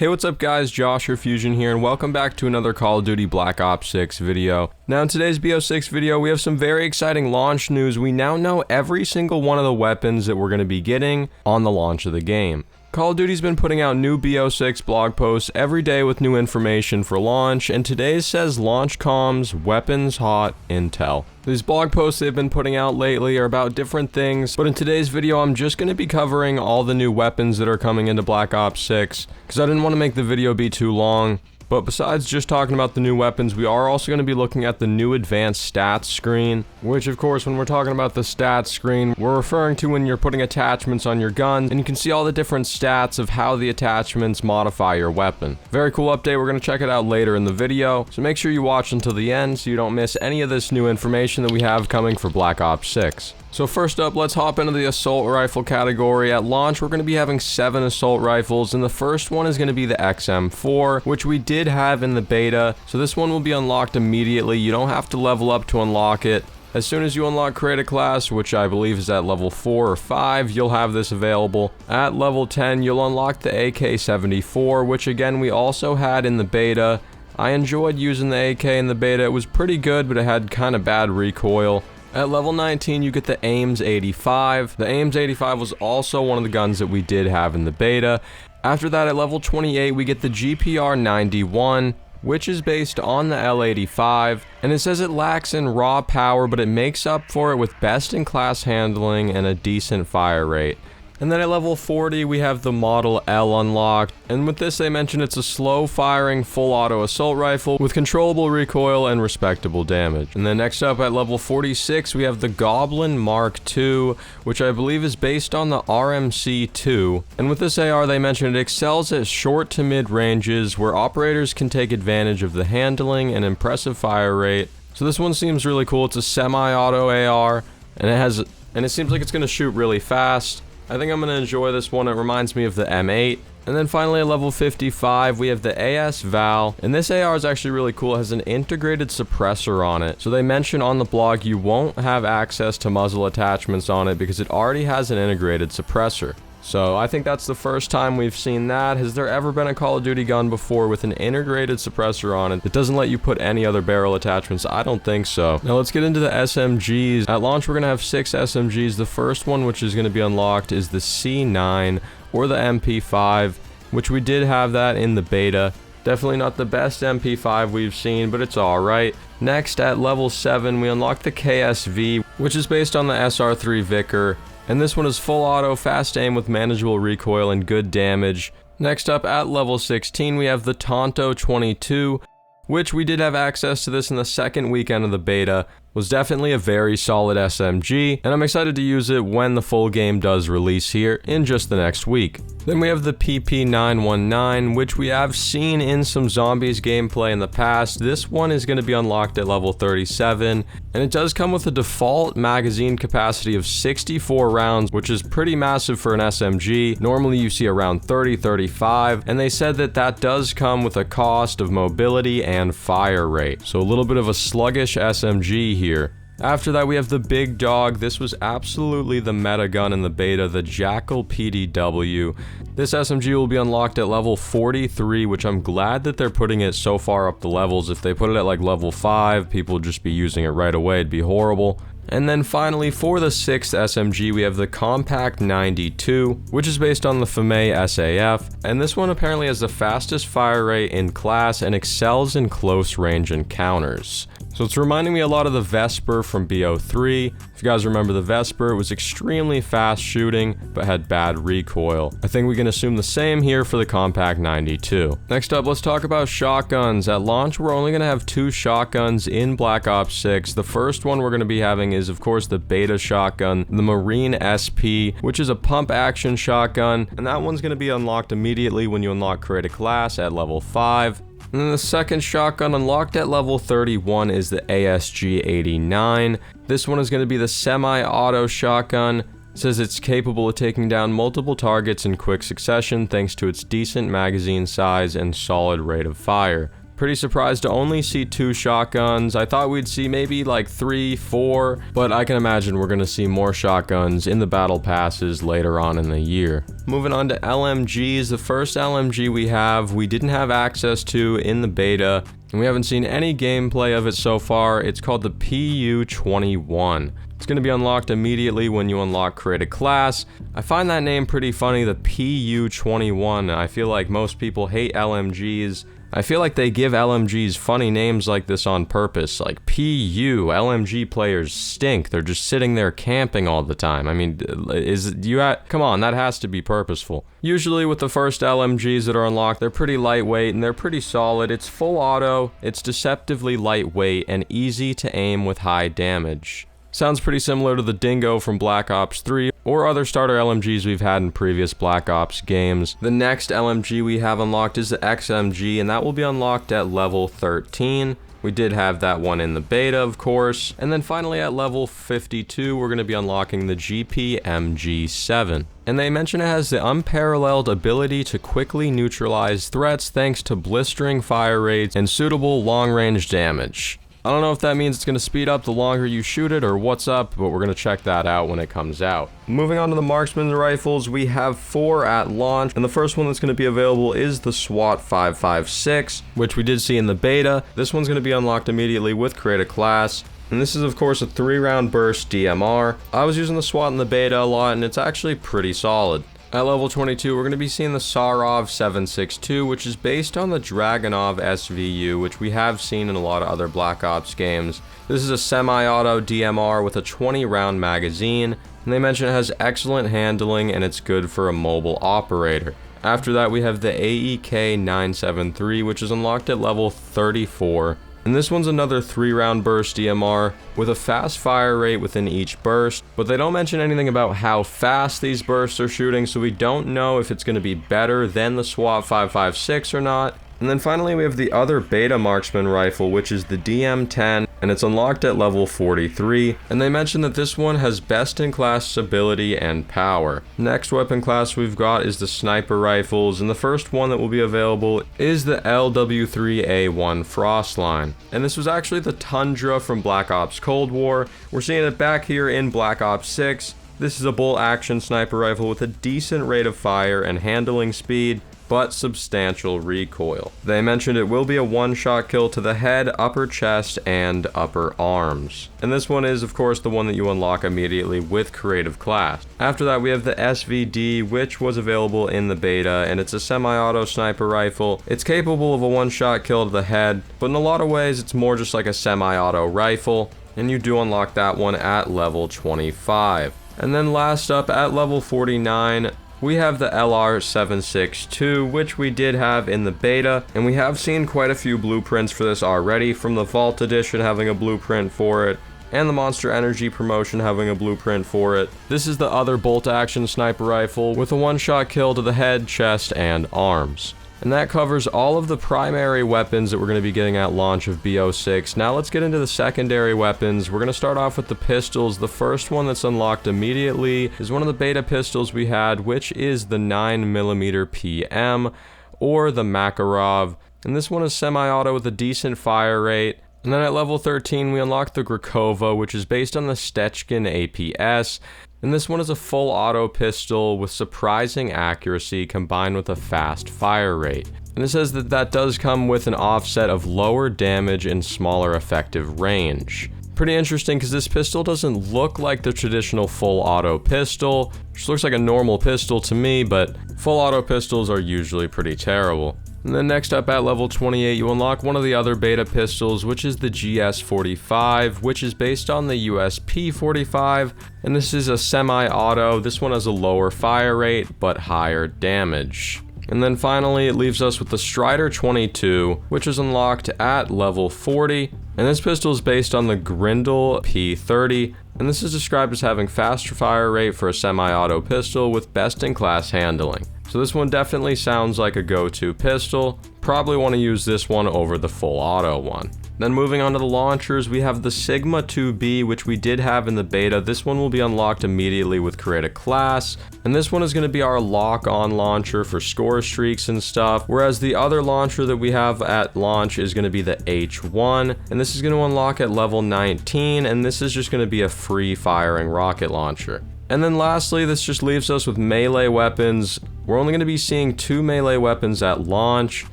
Hey, what's up guys, Josh or Fusion here, and welcome back to another Call of Duty Black Ops 6 video. Now in today's BO6 video, we have some very exciting launch news. We now know every single one of the weapons that we're going to be getting on the launch of the game. Call of Duty's been putting out new BO6 blog posts every day with new information for launch, and today's says launch comms, weapons hot, intel. These blog posts they've been putting out lately are about different things, but in today's video I'm just going to be covering all the new weapons that are coming into Black Ops 6, because I didn't want to make the video be too long. But besides just talking about the new weapons, we are also going to be looking at the new advanced stats screen, which of course when we're talking about the stats screen, we're referring to when you're putting attachments on your gun, and you can see all the different stats of how the attachments modify your weapon. Very cool update, we're going to check it out later in the video, so make sure you watch until the end so you don't miss any of this new information that we have coming for Black Ops 6. So first up, let's hop into the assault rifle category. At launch, we're going to be having 7 assault rifles, and the first one is going to be the XM4, which we did have in the beta, so this one will be unlocked immediately. You don't have to level up to unlock it. As soon as you unlock Create a Class, which I believe is at level 4 or 5, you'll have this available. At level 10, you'll unlock the AK-74, which again we also had in the beta. I enjoyed using the AK in the beta. It was pretty good, but it had kind of bad recoil. At level 19, you get the Ames 85. The Ames 85 was also one of the guns that we did have in the beta. After that, at level 28, we get the GPR 91, which is based on the L85, and it says it lacks in raw power, but it makes up for it with best-in-class handling and a decent fire rate. And then at level 40, we have the Model L unlocked, and with this they mention it's a slow-firing, full-auto assault rifle with controllable recoil and respectable damage. And then next up at level 46, we have the Goblin Mark II, which I believe is based on the RMC-2. And with this AR, they mention it excels at short to mid ranges, where operators can take advantage of the handling and impressive fire rate. So this one seems really cool. It's a semi-auto AR, and it seems like it's going to shoot really fast. I think I'm going to enjoy this one. It reminds me of the M8. And then finally at level 55, we have the AS Val, and this AR is actually really cool. It has an integrated suppressor on it. So they mention on the blog you won't have access to muzzle attachments on it because it already has an integrated suppressor. So I think that's the first time we've seen that. Has there ever been a Call of Duty gun before with an integrated suppressor on it that doesn't let you put any other barrel attachments? I don't think so. Now let's get into the SMGs. At launch we're going to have 6 SMGs. The first one, which is going to be unlocked, is the C9 or the MP5, which we did have that in the beta. Definitely not the best MP5 we've seen, but it's alright. Next, at level 7, we unlock the KSV, which is based on the SR3 Vickr. And this one is full auto, fast aim with manageable recoil and good damage. Next up at level 16 we have the Tonto 22, which we did have access to this in the second weekend of the beta. Was definitely a very solid SMG, and I'm excited to use it when the full game does release here in just the next week. Then we have the PP919, which we have seen in some Zombies gameplay in the past. This one is going to be unlocked at level 37, and it does come with a default magazine capacity of 64 rounds, which is pretty massive for an SMG. Normally you see around 30-35, and they said that that does come with a cost of mobility and fire rate. So a little bit of a sluggish SMG here. After that we have the big dog. This was absolutely the meta gun in the beta, the Jackal PDW. This SMG will be unlocked at level 43, which I'm glad that they're putting it so far up the levels. If they put it at like level 5, people would just be using it right away. It'd be horrible. And then finally, for the 6th SMG, we have the Compact 92, which is based on the FAME SAF, and this one apparently has the fastest fire rate in class and excels in close range encounters. So it's reminding me a lot of the Vesper from BO3. If you guys remember the Vesper, it was extremely fast shooting, but had bad recoil. I think we can assume the same here for the Compact 92. Next up, let's talk about shotguns. At launch, we're only going to have 2 shotguns in Black Ops 6. The first one we're going to be having is, of course, the beta shotgun, the Marine SP, which is a pump action shotgun, and that one's going to be unlocked immediately when you unlock Create a Class at level 5. And then the second shotgun unlocked at level 31 is the ASG-89. This one is going to be the semi-auto shotgun. It says it's capable of taking down multiple targets in quick succession thanks to its decent magazine size and solid rate of fire. Pretty surprised to only see 2 shotguns. I thought we'd see maybe like 3, 4, but I can imagine we're gonna see more shotguns in the battle passes later on in the year. Moving on to LMGs, the first LMG we didn't have access to in the beta, and we haven't seen any gameplay of it so far. It's called the PU-21. It's going to be unlocked immediately when you unlock Create a Class. I find that name pretty funny, the PU-21. I feel like most people hate LMGs. I feel like they give LMGs funny names like this on purpose, like PU. LMG players stink. They're just sitting there camping all the time. I mean, come on, that has to be purposeful. Usually with the first LMGs that are unlocked, they're pretty lightweight and they're pretty solid. It's full auto, it's deceptively lightweight, and easy to aim with high damage. Sounds pretty similar to the Dingo from Black Ops 3 or other starter LMGs we've had in previous Black Ops games. The next LMG we have unlocked is the SMG, and that will be unlocked at level 13. We did have that one in the beta, of course. And then finally at level 52, we're going to be unlocking the GPMG7. And they mention it has the unparalleled ability to quickly neutralize threats thanks to blistering fire rates and suitable long-range damage. I don't know if that means it's going to speed up the longer you shoot it or what's up, but we're going to check that out when it comes out. Moving on to the marksman rifles, we have 4 at launch, and the first one that's going to be available is the SWAT 556, which we did see in the beta. This one's going to be unlocked immediately with Create a Class. And this is of course a 3-round burst DMR. I was using the SWAT in the beta a lot, and it's actually pretty solid. At level 22, we're going to be seeing the Sarov 762, which is based on the Dragunov SVU, which we have seen in a lot of other Black Ops games. This is a semi-auto DMR with a 20-round magazine, and they mention it has excellent handling and it's good for a mobile operator. After that, we have the AEK 973, which is unlocked at level 34. And this one's another 3-round burst DMR with a fast fire rate within each burst, but they don't mention anything about how fast these bursts are shooting, so we don't know if it's going to be better than the SWAT 556 or not. And then finally we have the other beta marksman rifle, which is the DM10, and it's unlocked at level 43, and they mention that this one has best in class stability and power. Next weapon class we've got is the sniper rifles, and the first one that will be available is the LW3A1 Frostline. And this was actually the Tundra from Black Ops Cold War. We're seeing it back here in Black Ops 6. This is a bolt action sniper rifle with a decent rate of fire and handling speed, but substantial recoil. They mentioned it will be a one-shot kill to the head, upper chest, and upper arms. And this one is, of course, the one that you unlock immediately with Creative Class. After that, we have the SVD, which was available in the beta, and it's a semi-auto sniper rifle. It's capable of a one-shot kill to the head, but in a lot of ways, it's more just like a semi-auto rifle, and you do unlock that one at level 25. And then last up, at level 49, we have the LR762, which we did have in the beta, and we have seen quite a few blueprints for this already, from the Vault Edition having a blueprint for it, and the Monster Energy promotion having a blueprint for it. This is the other bolt-action sniper rifle with a one-shot kill to the head, chest, and arms. And that covers all of the primary weapons that we're going to be getting at launch of BO6. Now let's get into the secondary weapons. We're going to start off with the pistols. The first one that's unlocked immediately is one of the beta pistols we had, which is the 9mm PM, or the Makarov. And this one is semi-auto with a decent fire rate. And then at level 13, we unlock the Grakova, which is based on the Stechkin APS. And this one is a full auto pistol with surprising accuracy combined with a fast fire rate. And it says that that does come with an offset of lower damage and smaller effective range. Pretty interesting because this pistol doesn't look like the traditional full auto pistol, which looks like a normal pistol to me, but full auto pistols are usually pretty terrible. And then next up at level 28, you unlock one of the other beta pistols, which is the GS45, which is based on the USP45, and this is a semi-auto. This one has a lower fire rate, but higher damage. And then finally, it leaves us with the Strider 22, which is unlocked at level 40, and this pistol is based on the Grindel P30, and this is described as having faster fire rate for a semi-auto pistol with best-in-class handling. So this one definitely sounds like a go-to pistol. Probably want to use this one over the full auto one. Then moving on to the launchers, we have the Sigma 2B, which we did have in the beta. This one will be unlocked immediately with Create a Class. And this one is going to be our lock-on launcher for score streaks and stuff. Whereas the other launcher that we have at launch is going to be the H1. And this is going to unlock at level 19. And this is just going to be a free-firing rocket launcher. And then lastly, this just leaves us with melee weapons. We're only going to be seeing 2 melee weapons at launch.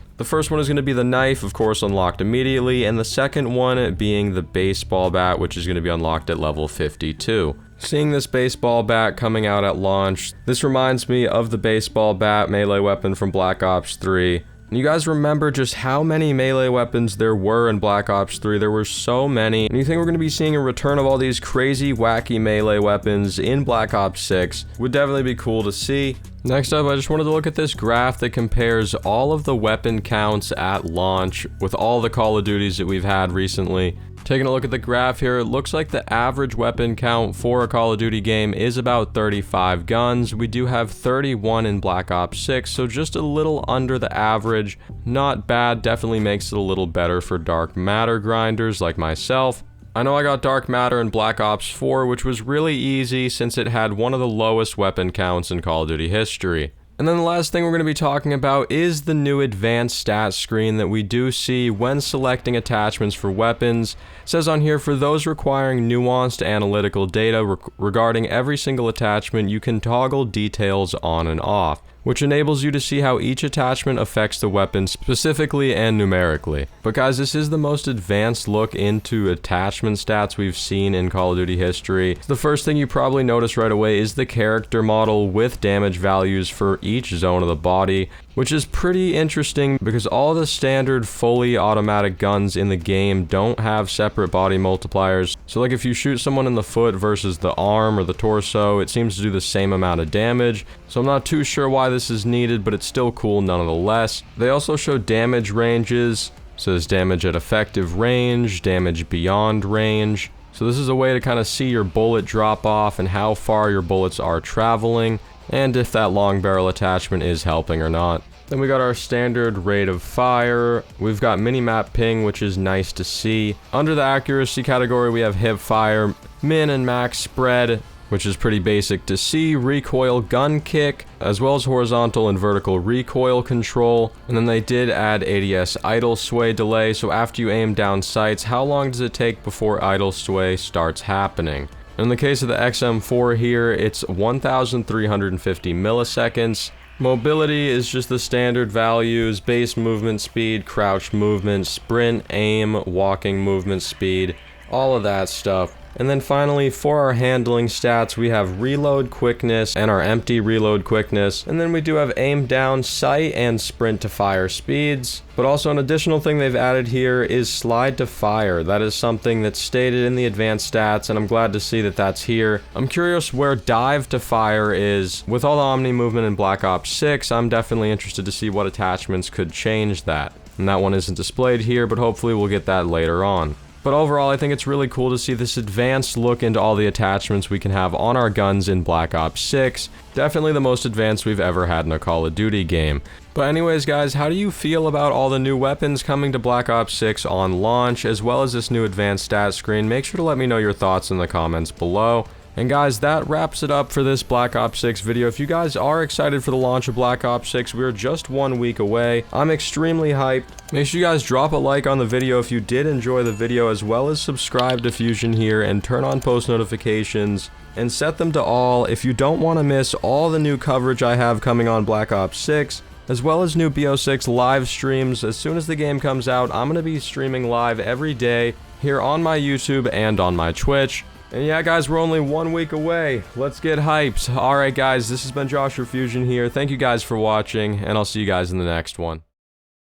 The first one is going to be the knife, of course, unlocked immediately, and the second one being the baseball bat, which is going to be unlocked at level 52. Seeing this baseball bat coming out at launch, this reminds me of the baseball bat melee weapon from Black Ops 3. And you guys remember just how many melee weapons there were in Black Ops 3? There were so many. And you think we're going to be seeing a return of all these crazy, wacky melee weapons in Black Ops 6? Would definitely be cool to see. Next up, I just wanted to look at this graph that compares all of the weapon counts at launch with all the Call of Duties that we've had recently. Taking a look at the graph here, it looks like the average weapon count for a Call of Duty game is about 35 guns. We do have 31 in Black Ops 6, so just a little under the average. Not bad, definitely makes it a little better for dark matter grinders like myself. I know I got dark matter in Black Ops 4, which was really easy since it had one of the lowest weapon counts in Call of Duty history. And then the last thing we're going to be talking about is the new advanced stats screen that we do see when selecting attachments for weapons. It says on here, for those requiring nuanced analytical data regarding every single attachment, you can toggle details on and off, which enables you to see how each attachment affects the weapon specifically and numerically. But guys, this is the most advanced look into attachment stats we've seen in Call of Duty history. The first thing you probably notice right away is the character model with damage values for each zone of the body, which is pretty interesting because all the standard fully automatic guns in the game don't have separate body multipliers. So like if you shoot someone in the foot versus the arm or the torso, it seems to do the same amount of damage. So I'm not too sure why this is needed, but it's still cool nonetheless. They also show damage ranges. So there's damage at effective range, damage beyond range. So this is a way to kind of see your bullet drop off and how far your bullets are traveling, and if that long barrel attachment is helping or not. Then we got our standard rate of fire. We've got minimap ping, which is nice to see. Under the accuracy category, we have hip fire, min and max spread, which is pretty basic to see, recoil gun kick, as well as horizontal and vertical recoil control. And then they did add ADS idle sway delay, so after you aim down sights, how long does it take before idle sway starts happening? In the case of the XM4 here, it's 1,350 milliseconds. Mobility is just the standard values: base movement speed, crouch movement, sprint, aim, walking movement speed, all of that stuff. And then finally, for our handling stats, we have reload quickness and our empty reload quickness. And then we do have aim down sight and sprint to fire speeds. But also an additional thing they've added here is slide to fire. That is something that's stated in the advanced stats, and I'm glad to see that that's here. I'm curious where dive to fire is. With all the Omni movement in Black Ops 6, I'm definitely interested to see what attachments could change that. And that one isn't displayed here, but hopefully we'll get that later on. But overall, I think it's really cool to see this advanced look into all the attachments we can have on our guns in Black Ops 6. Definitely the most advanced we've ever had in a Call of Duty game. But anyways, guys, how do you feel about all the new weapons coming to Black Ops 6 on launch, as well as this new advanced stat screen? Make sure to let me know your thoughts in the comments below. And guys, that wraps it up for this Black Ops 6 video. If you guys are excited for the launch of Black Ops 6, we're just 1 week away. I'm extremely hyped. Make sure you guys drop a like on the video if you did enjoy the video, as well as subscribe to Fusion here and turn on post notifications and set them to all if you don't want to miss all the new coverage I have coming on Black Ops 6, as well as new BO6 live streams. As soon as the game comes out, I'm going to be streaming live every day here on my YouTube and on my Twitch. And yeah, guys, we're only 1 week away. Let's get hyped. Alright, guys, this has been Joshua Fusion here. Thank you guys for watching, and I'll see you guys in the next one.